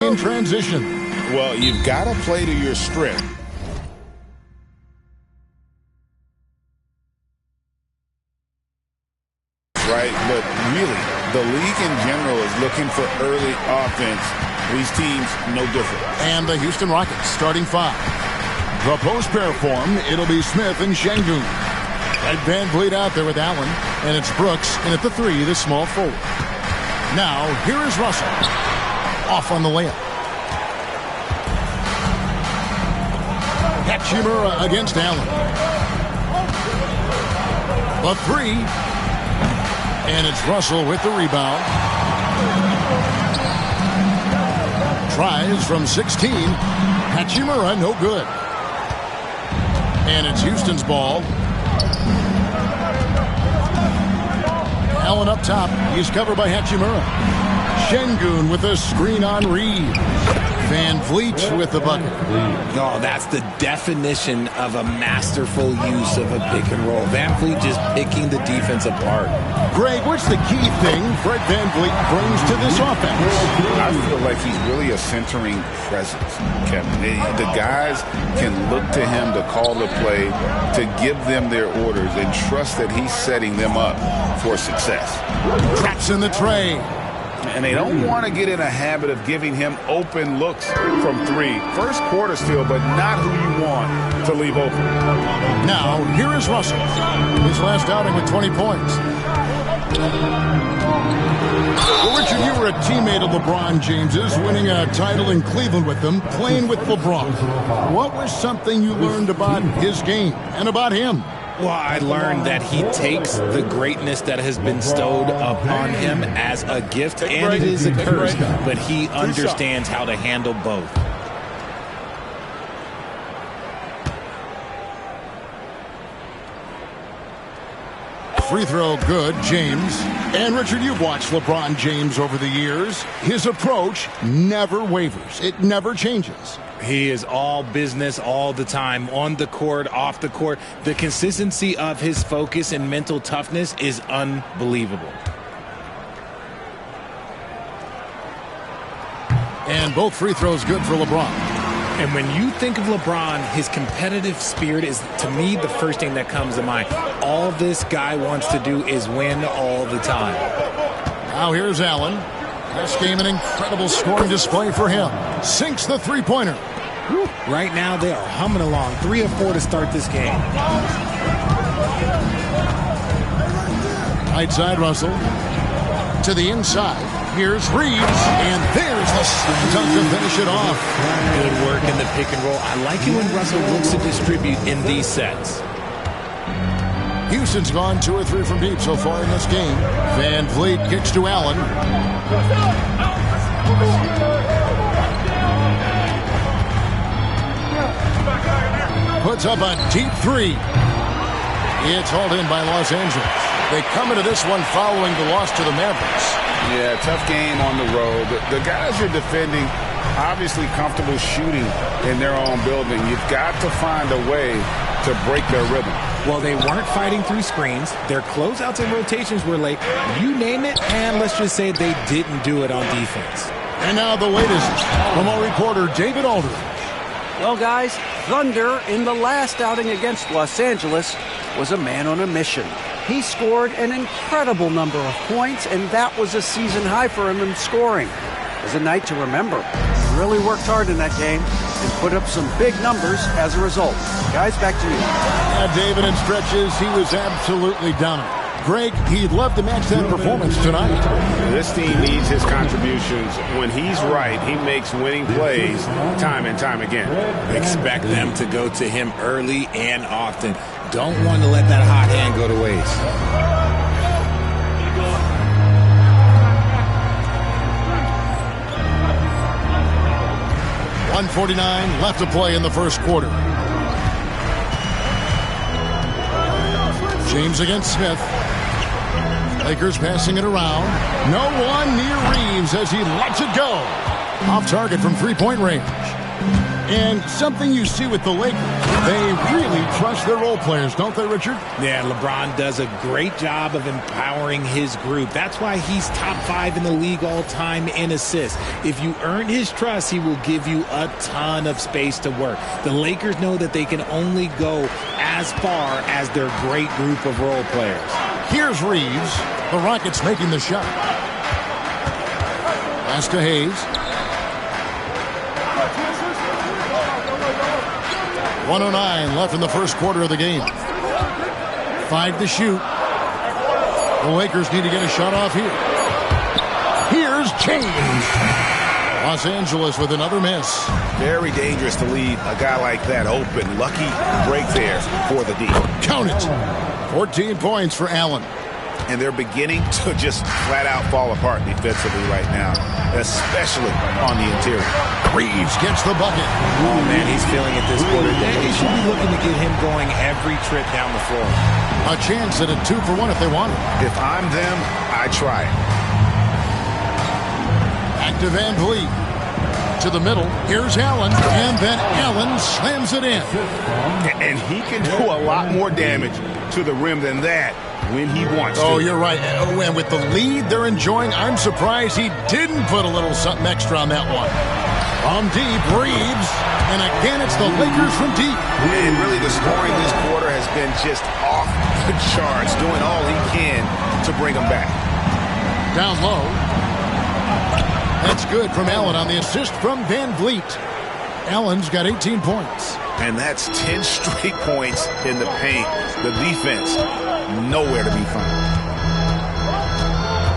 in transition. Well, you've got to play to your strength. Right, but really, the league in general is looking for early offense. These teams, no different. And the Houston Rockets starting five. The post pair form, it'll be Smith and Şengün. Ed VanVleet out there with Allen, and it's Brooks, and at the three, the small forward. Now, here is Russell. Off on the layup. Hachimura against Allen. The three. And it's Russell with the rebound. Tries from 16. Hachimura, no good. And it's Houston's ball. Allen up top. He's covered by Hachimura. Şengün with a screen on Reed. VanVleet with the bucket. Oh, that's the definition of a masterful use of a pick and roll. VanVleet just picking the defense apart. Greg, what's the key thing Fred VanVleet brings to this offense? I feel like he's really a centering presence, Kevin. The guys can look to him to call the play, to give them their orders, and trust that he's setting them up for success. Traps in the tray. And they don't want to get in a habit of giving him open looks from three. First quarter still, but not who you want to leave open. Now, here is Russell. His last outing with 20 points. Well, Richard, you were a teammate of LeBron James's, winning a title in Cleveland with them, playing with LeBron. What was something you learned about his game and about him? Well, I learned that he takes the greatness that has been bestowed upon him as a gift, and it is a curse, but he understands how to handle both. Free throw good, James. And Richard, you've watched LeBron James over the years. His approach never wavers. It never changes. He is all business all the time, on the court, off the court. The consistency of his focus and mental toughness is unbelievable. And both free throws good for LeBron. And when you think of LeBron, his competitive spirit is, to me, the first thing that comes to mind. All this guy wants to do is win all the time. Now here's Allen. This game, an incredible scoring display for him. Sinks the three-pointer. Right now, they are humming along. 3 of 4 to start this game. Right side, Russell. To the inside. Here's Reeves. And there's the slam dunk to finish it off. Good work in the pick and roll. I like it when Russell looks to distribute in these sets. Houston's gone 2 or 3 from deep so far in this game. VanVleet kicks to Allen. Puts up a deep three. It's hauled in by Los Angeles. They come into this one following the loss to the Mavericks. Yeah, tough game on the road. The guys you're defending, obviously comfortable shooting in their own building. You've got to find a way to break their rhythm. Well, they weren't fighting through screens. Their closeouts and rotations were late. You name it, and let's just say they didn't do it on defense. And now the latest from our reporter, David Aldridge. Well, guys, Thunder in the last outing against Los Angeles was a man on a mission. He scored an incredible number of points, and that was a season high for him in scoring. It was a night to remember. He really worked hard in that game and put up some big numbers as a result. Guys, back to you. Yeah, David, in stretches, he was absolutely dominant. Greg, he'd love to match that performance tonight. This team needs his contributions. When he's right, he makes winning plays time and time again. Expect them to go to him early and often. Don't want to let that hot hand go to waste. 1:49 left to play in the first quarter. James against Smith. Lakers passing it around. No one near Reeves as he lets it go. Off target from three-point range. And something you see with the Lakers, they really trust their role players, don't they, Richard? Yeah, LeBron does a great job of empowering his group. That's why he's top 5 in the league all time in assists. If you earn his trust, he will give you a ton of space to work. The Lakers know that they can only go as far as their great group of role players. Here's Reeves. The Rockets making the shot. Pass to Hayes. 1:09 left in the first quarter of the game. 5 to shoot. The Lakers need to get a shot off here. Here's James. Los Angeles with another miss. Very dangerous to leave a guy like that open. Lucky break there for the D. Count it. 14 points for Allen. And they're beginning to just flat out fall apart defensively right now, especially on the interior. Reeves gets the bucket. Oh, man, he's feeling it this quarter. They should be looking to get him going every trip down the floor. A chance at a 2-for-1 if they want it. If I'm them, I try it. Back to Van Vliet. To the middle. Here's Allen. And then Allen slams it in. And he can do a lot more damage to the rim than that when he wants to. Oh, you're right. And with the lead they're enjoying, I'm surprised he didn't put a little something extra on that one. From deep, Reeves. And again, it's the Lakers from deep. And really, the scoring this quarter has been just off the charts, doing all he can to bring them back. Down low. That's good from Allen on the assist from Van Vliet. Allen's got 18 points. And that's 10 straight points in the paint. The defense, nowhere to be found.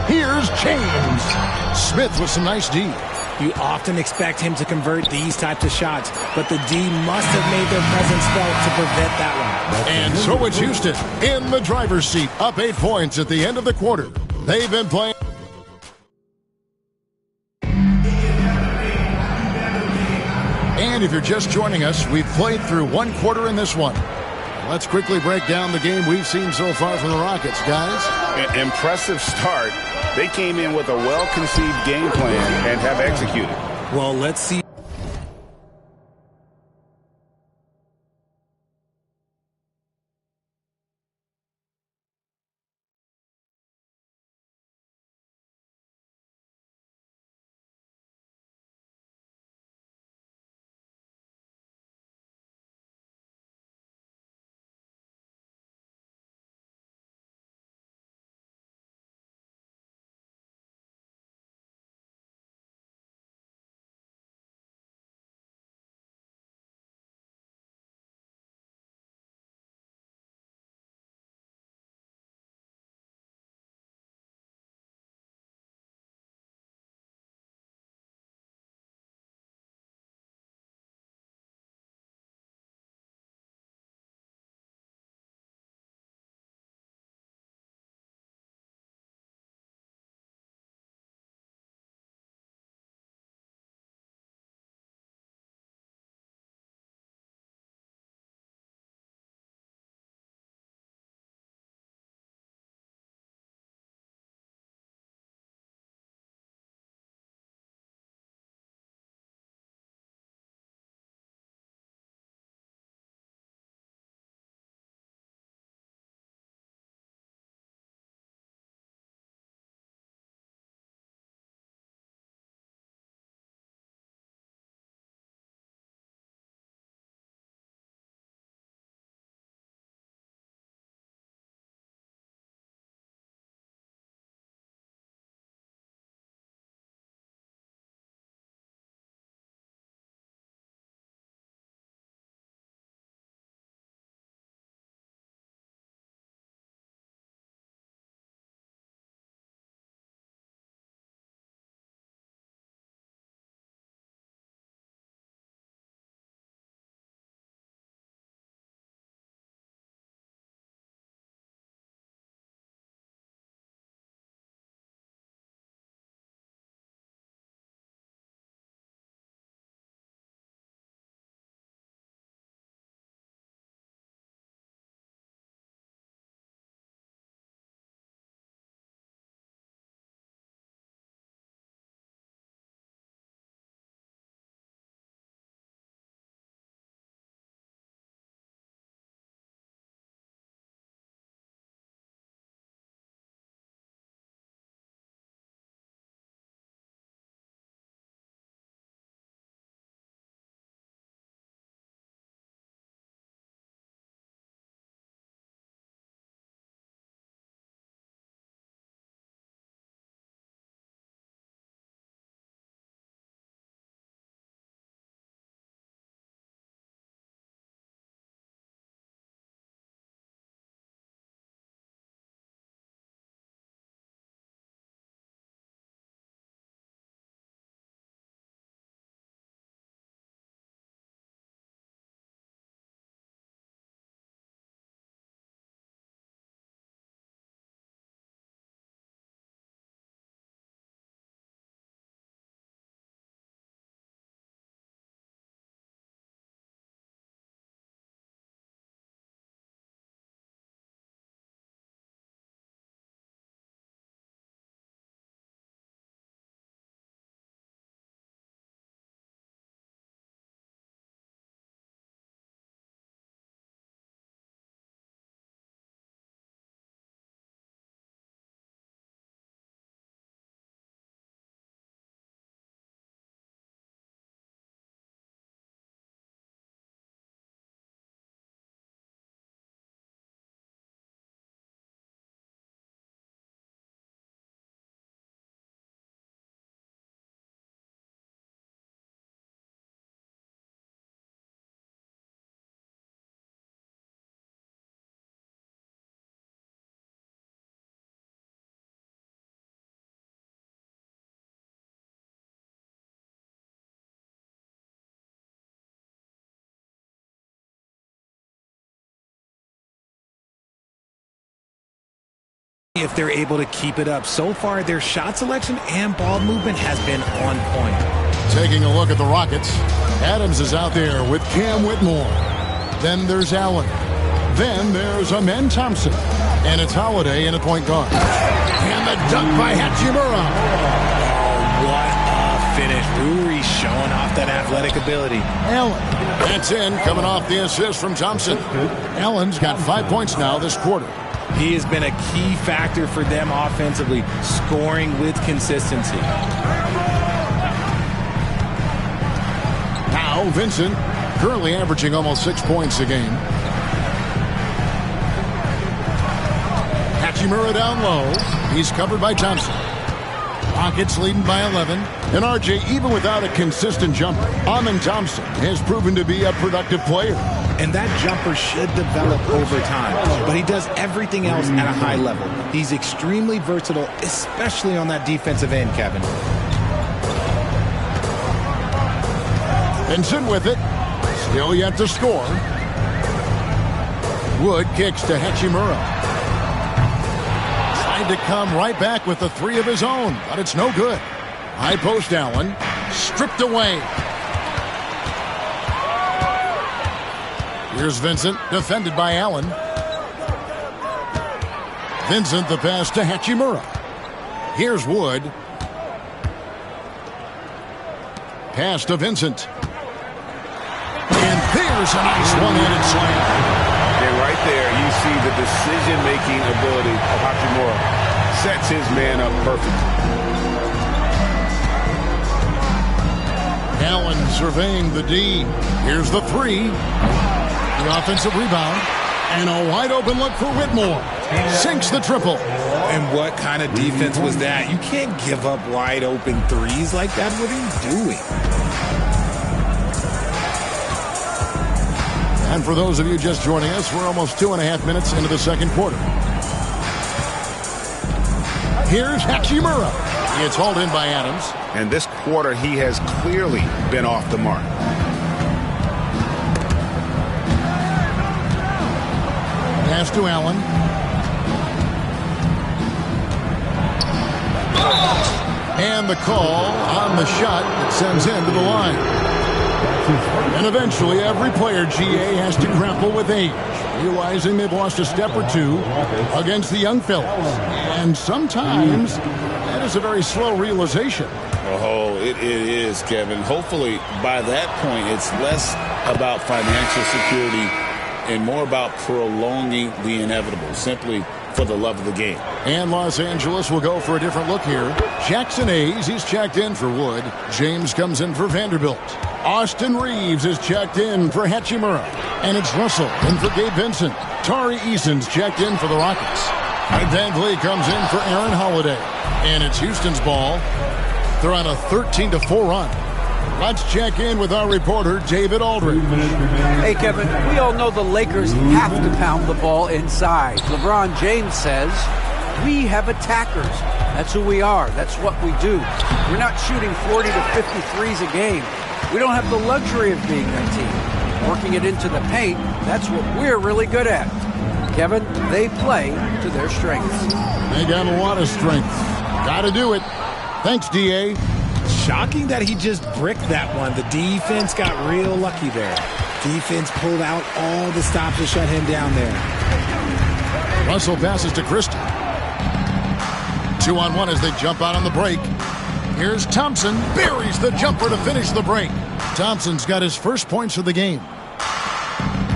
Here's James. Smith with some nice D. You often expect him to convert these types of shots, but the D must have made their presence felt to prevent that one. And so it's Houston in the driver's seat, up 8 points at the end of the quarter. They've been playing. And if you're just joining us, we've played through one quarter in this one. Let's quickly break down the game we've seen so far from the Rockets, guys. Impressive start. They came in with a well-conceived game plan and have executed. Well, let's see. if they're able to keep it up. So far, their shot selection and ball movement has been on point. Taking a look at the Rockets, Adams is out there with Cam Whitmore. Then there's Allen. Then there's Amen Thompson. And it's Holiday in at point guard. And the dunk by Hachimura. Oh, what a finish. Rui showing off that athletic ability. Allen. That's in, coming off the assist from Thompson. Allen's got 5 points now this quarter. He has been a key factor for them offensively, scoring with consistency. Now Vincent, currently averaging almost 6 points a game. Hachimura down low. He's covered by Thompson. Rockets leading by 11. And RJ, even without a consistent jumper, Amen Thompson has proven to be a productive player. And that jumper should develop over time. But he does everything else at a high level. He's extremely versatile, especially on that defensive end, Kevin. Vincent with it. Still yet to score. Wood kicks to Hachimura. Tried to come right back with the three of his own, but it's no good. High post Allen. Stripped away. Here's Vincent, defended by Allen. Vincent, the pass to Hachimura. Here's Wood. Pass to Vincent. And there's a nice one-handed slam. And right there, you see the decision-making ability of Hachimura. Sets his man up perfectly. Allen surveying the D. Here's the three. The offensive rebound. And a wide-open look for Whitmore. Sinks the triple. And what kind of defense was that? You can't give up wide-open threes like that. What are you doing? And for those of you just joining us, we're almost 2.5 minutes into the second quarter. Here's Hachimura. It's hauled in by Adams. And this quarter, he has clearly been off the mark. Pass to Allen. And the call on the shot that sends him to the line. And eventually, every player, GA, has to grapple with age, realizing they've lost a step or two against the young fellas. And sometimes, that is a very slow realization. Oh, it is, Kevin. Hopefully, by that point, it's less about financial security and more about prolonging the inevitable, simply for the love of the game. And Los Angeles will go for a different look here. Jackson Hayes, he's checked in for Wood. James comes in for Vanderbilt. Austin Reeves is checked in for Hachimura. And it's Russell in for Gabe Vincent. Tari Eason's checked in for the Rockets. And Van Vliet comes in for Aaron Holiday. And it's Houston's ball. They're on a 13-4 run. Let's check in with our reporter, David Aldridge. Hey, Kevin, we all know the Lakers have to pound the ball inside. LeBron James says, we have attackers. That's who we are. That's what we do. We're not shooting 40 to 50 threes a game. We don't have the luxury of being that team. Working it into the paint, that's what we're really good at. Kevin, they play to their strengths. They got a lot of strength. Got to do it. Thanks, D.A. Shocking that he just bricked that one. The defense got real lucky there. Defense pulled out all the stops to shut him down there. Russell passes to Christie. 2-on-1 as they jump out on the break. Here's Thompson. Buries the jumper to finish the break. Thompson's got his first points of the game.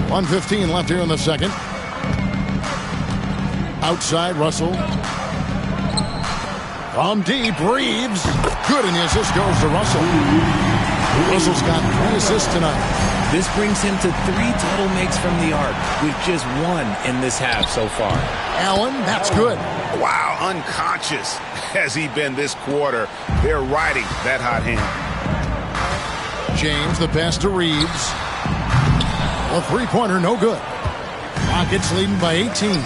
1:15 left here in the second. Outside, Russell. From deep, Reeves. Good, and the assist goes to Russell. Russell's got 3 assists tonight. This brings him to 3 total makes from the arc, with just 1 in this half so far. Allen, that's good. Wow, unconscious has he been this quarter. They're riding that hot hand. James, the pass to Reeves. A three-pointer, no good. Rockets leading by 18.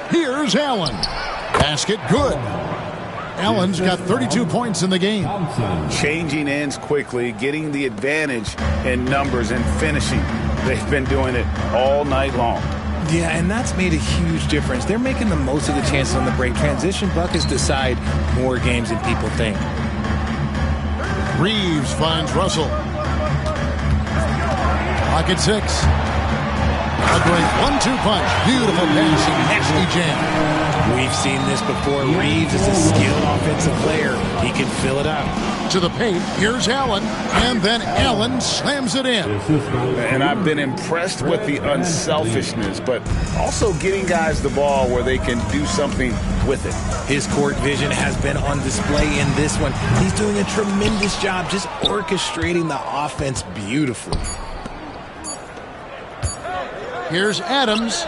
Here's Allen. Basket, good. Allen's got 32 points in the game. Changing ends quickly, getting the advantage in numbers and finishing. They've been doing it all night long. Yeah, and that's made a huge difference. They're making the most of the chances on the break. Transition buckets decide more games than people think. Reeves finds Russell. Lock at 6. A great 1-2 punch. Beautiful passing. Nasty jam. We've seen this before. Reeves is a skilled offensive player. He can fill it up. To the paint. Here's Allen. And then Allen slams it in. And I've been impressed with the unselfishness, but also getting guys the ball where they can do something with it. His court vision has been on display in this one. He's doing a tremendous job just orchestrating the offense beautifully. Here's Adams.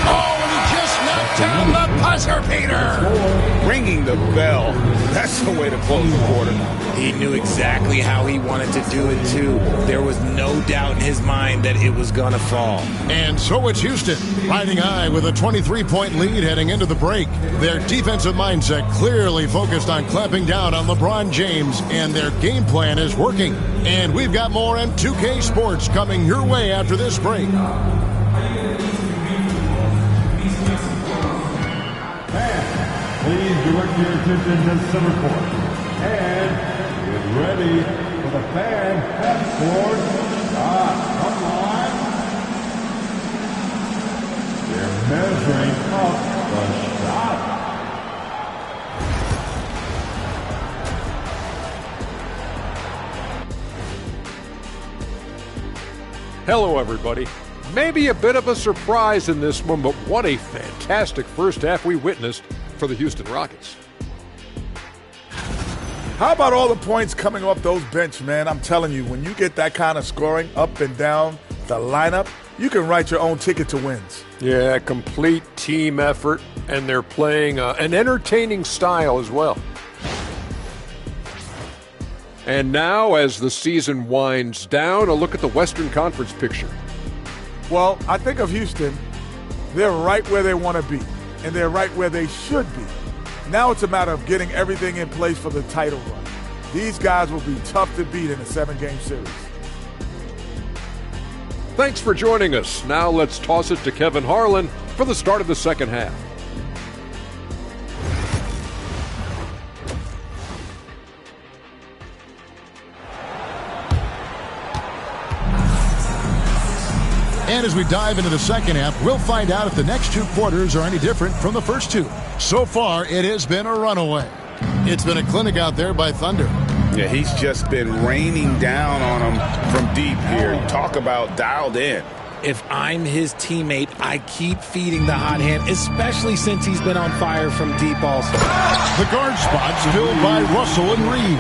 Oh, and he just knocked down the buzzer beater. Ringing the bell. That's the way to close the quarter. He knew exactly how he wanted to do it, too. There was no doubt in his mind that it was going to fall. And so it's Houston, riding high with a 23-point lead heading into the break. Their defensive mindset clearly focused on clamping down on LeBron James, and their game plan is working. And we've got more M2K Sports coming your way after this break. Please direct your attention to center court. And get ready for the fan half-court shot. Come on. They're measuring up the shot. Hello, everybody. Maybe a bit of a surprise in this one, but what a fantastic first half we witnessed for the Houston Rockets. How about all the points coming off those bench, man? I'm telling you, when you get that kind of scoring up and down the lineup, you can write your own ticket to wins. Yeah, complete team effort, and they're playing an entertaining style as well. And now, as the season winds down, a look at the Western Conference picture. Well, I think of Houston, they're right where they want to be, and they're right where they should be. Now it's a matter of getting everything in place for the title run. These guys will be tough to beat in a 7-game series. Thanks for joining us. Now let's toss it to Kevin Harlan for the start of the second half. And as we dive into the second half, we'll find out if the next 2 quarters are any different from the first 2. So far, it has been a runaway. It's been a clinic out there by Thunder. Yeah, he's just been raining down on them from deep here. Talk about dialed in. If I'm his teammate, I keep feeding the hot hand, especially since he's been on fire from deep also. The guard spots filled by Russell and Reeves.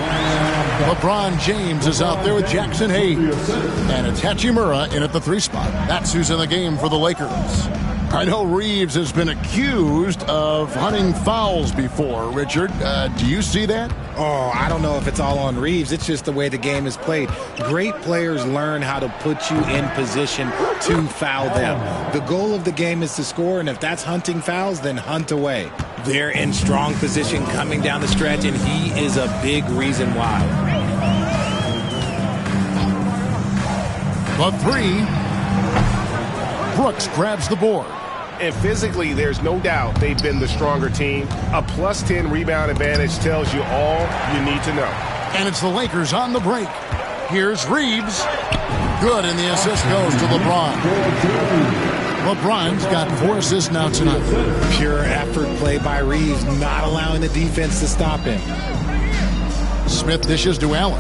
LeBron James is out there with Jackson Hayes. And it's Hachimura in at the 3 spot. That's who's in the game for the Lakers. I know Reeves has been accused of hunting fouls before. Richard, do you see that? Oh, I don't know if it's all on Reeves. It's just the way the game is played. Great players learn how to put you in position to foul them. The goal of the game is to score, and if that's hunting fouls, then hunt away. They're in strong position coming down the stretch, and he is a big reason why. The 3. Brooks grabs the board. And physically, there's no doubt they've been the stronger team. A +10 rebound advantage tells you all you need to know. And it's the Lakers on the break. Here's Reeves. Good, and the assist goes to LeBron. LeBron's got 4 assists now tonight. Pure effort play by Reeves, not allowing the defense to stop him. Smith dishes to Allen.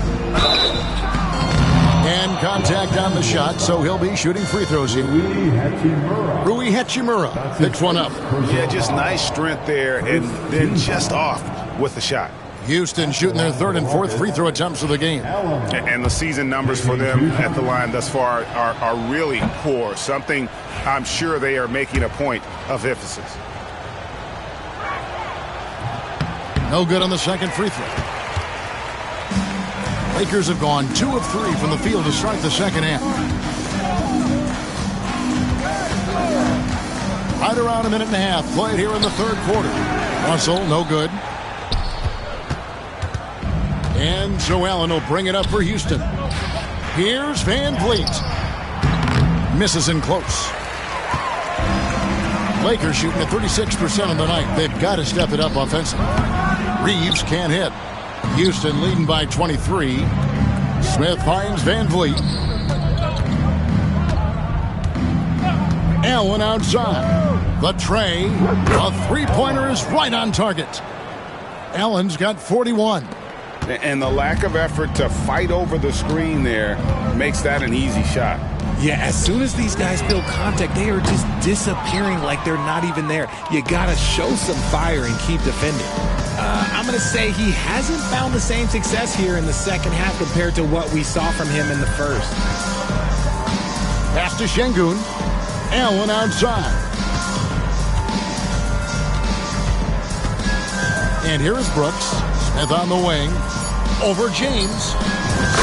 And contact on the shot, so he'll be shooting free throws here. Rui Hachimura picks one up. Yeah, just nice strength there, and then just off with the shot. Houston shooting their 3rd and 4th free throw attempts of the game. And the season numbers for them at the line thus far are really poor, something I'm sure they are making a point of emphasis. No good on the second free throw. Lakers have gone 2 of 3 from the field to start the second half. Right around a minute and a half played here in the 3rd quarter. Russell, no good. And so Allen will bring it up for Houston. Here's Van Vliet. Misses in close. Lakers shooting at 36% on the night. They've got to step it up offensively. Reeves can't hit. Houston leading by 23. Smith finds Van Vliet. Allen outside. The tray. A three-pointer is right on target. Allen's got 41. And the lack of effort to fight over the screen there makes that an easy shot. Yeah, as soon as these guys feel contact, they are just disappearing like they're not even there. You got to show some fire and keep defending. I'm going to say he hasn't found the same success here in the second half compared to what we saw from him in the first. Pass to Şengün. Allen outside. And here is Brooks. Smith on the wing. Over James.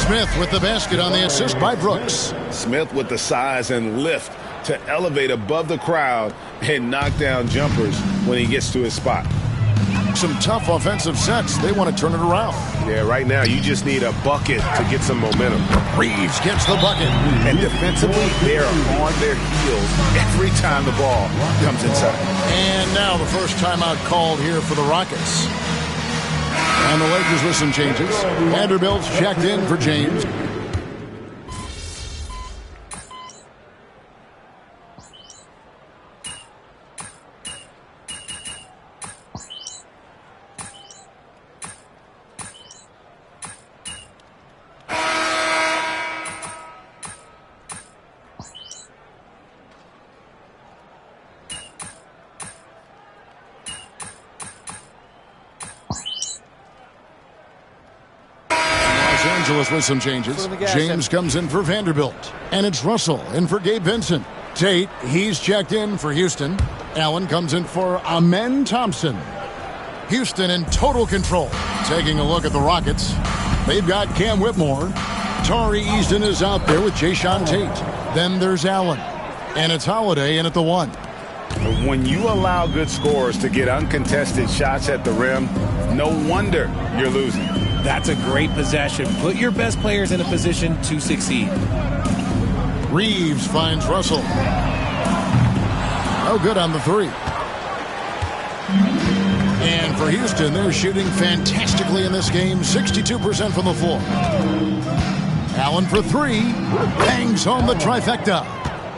Smith with the basket on the assist by Brooks. Smith with the size and lift to elevate above the crowd and knock down jumpers when he gets to his spot. Some tough offensive sets. They want to turn it around. Yeah, right now you just need a bucket to get some momentum. Reeves gets the bucket. And defensively, they are on their heels every time the ball comes inside. And now the first timeout called here for the Rockets. And the Lakers with some changes. Vanderbilt's checked in for James. With some changes. James comes in for Vanderbilt. And it's Russell in for Gabe Vincent. Tate, he's checked in for Houston. Allen comes in for Amen Thompson. Houston in total control. Taking a look at the Rockets. They've got Cam Whitmore. Tari Easton is out there with Jayshawn Tate. Then there's Allen. And it's Holiday in at the 1. When you allow good scorers to get uncontested shots at the rim, no wonder you're losing. That's a great possession. Put your best players in a position to succeed. Reeves finds Russell. No good on the 3. And for Houston, they're shooting fantastically in this game. 62% from the floor. Allen for 3. Bangs home the trifecta.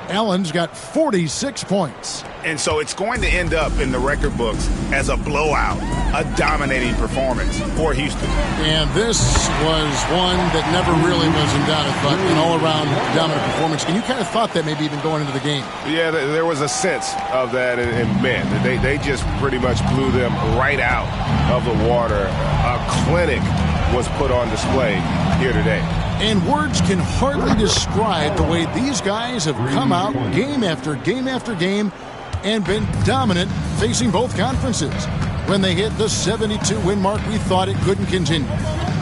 Allen's got 46 points. And so it's going to end up in the record books as a blowout, a dominating performance for Houston. And this was one that never really was in doubt, but an all-around dominant performance. And you kind of thought that maybe even going into the game. Yeah, there was a sense of that in men. They just pretty much blew them right out of the water. A clinic was put on display here today. And words can hardly describe the way these guys have come out game after game after game and been dominant facing both conferences. When they hit the 72-win mark, we thought it couldn't continue.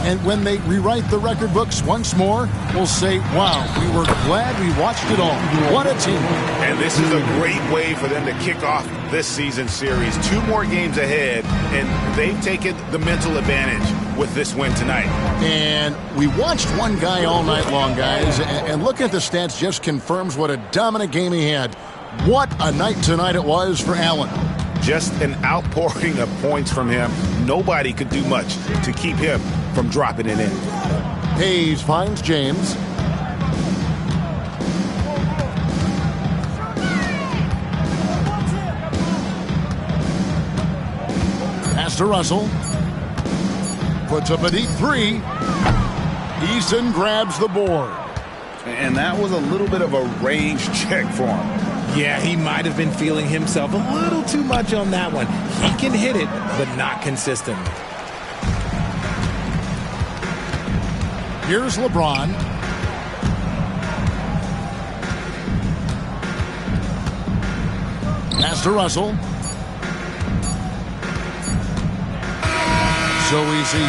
And when they rewrite the record books once more, we'll say, wow, we were glad we watched it all. What a team. And this is a great way for them to kick off this season series. 2 more games ahead, and they've taken the mental advantage with this win tonight. And we watched one guy all night long, guys, and looking at the stats just confirms what a dominant game he had. What a night tonight it was for Allen. Just an outpouring of points from him. Nobody could do much to keep him from dropping it in. Hayes finds James. Pass to Russell. Puts up a deep 3. Eason grabs the board. And that was a little bit of a range check for him. Yeah, he might have been feeling himself a little too much on that one. He can hit it, but not consistently. Here's LeBron. Pass to Russell. So we see you.